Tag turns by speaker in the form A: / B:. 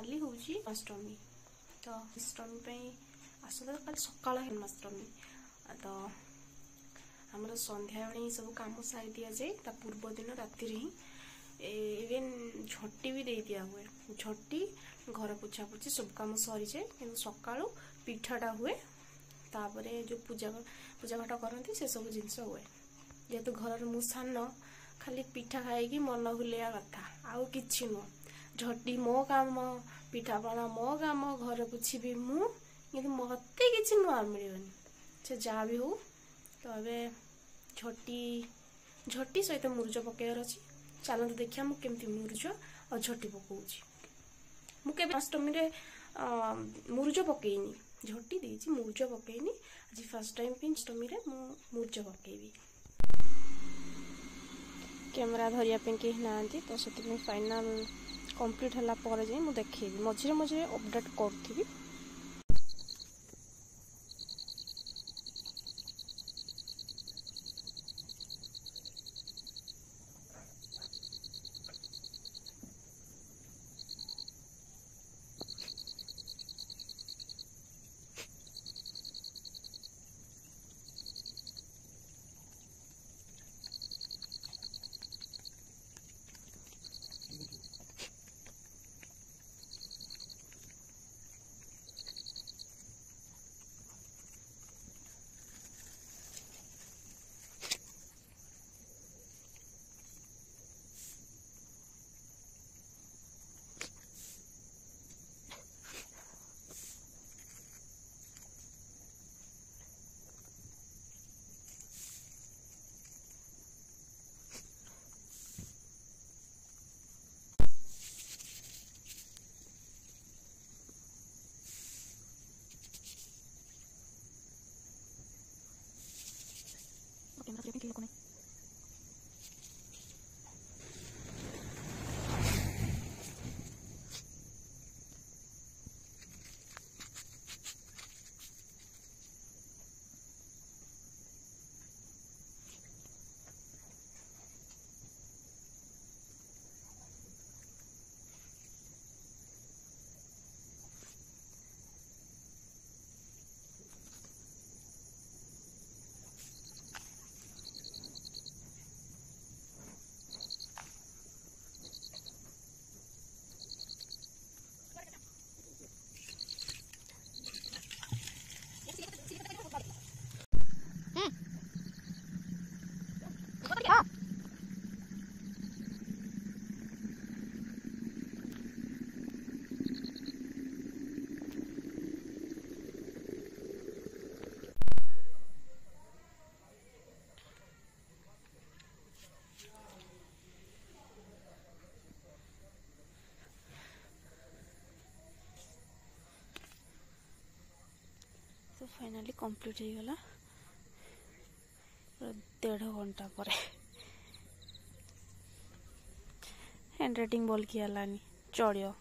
A: काली हूँ जन्माष्टमी। तो अष्टमी आसता कल सकाल जन्माष्टमी तो आमर संध्या बेले सब कम सारी दि जाए पूर्व दिन राति ही इवेन झटी भी दे दिया हुए झटी घर पोछा पोछी सब कम सरी जाए कि सका पिठाटा हुए तापर जो पूजा पूजा पाठ करती से सब जिनस हुए जेहेतु घर मु सान खाली पिठा खाई मन भूलिया कथा आउ कि नुह झटी मो काम पिठापणा मो काम घर पोछी मु कि मत कि नुआ मिलनी से जहाँ भी हो तो ए झटी झटी सहित मुरुज पकेबार अच्छी चलते देखिए मुझे मुरुज और झटी पकाऊँगी मुझे अष्टमी मुरुज पकईनी झटी देती मुरुज पकईनी आज फर्स्ट टाइम अष्टमी मुरुज पकईबी कैमेरा धरिया कहीं ना तो से फाइनाल कंप्लीट है मुझे देखी मझे मझे अपडेट करी तो फाइनाली कंप्लीट हो गला 1.5 घंटा पर हैंड राइटिंग बोल किया चलियो।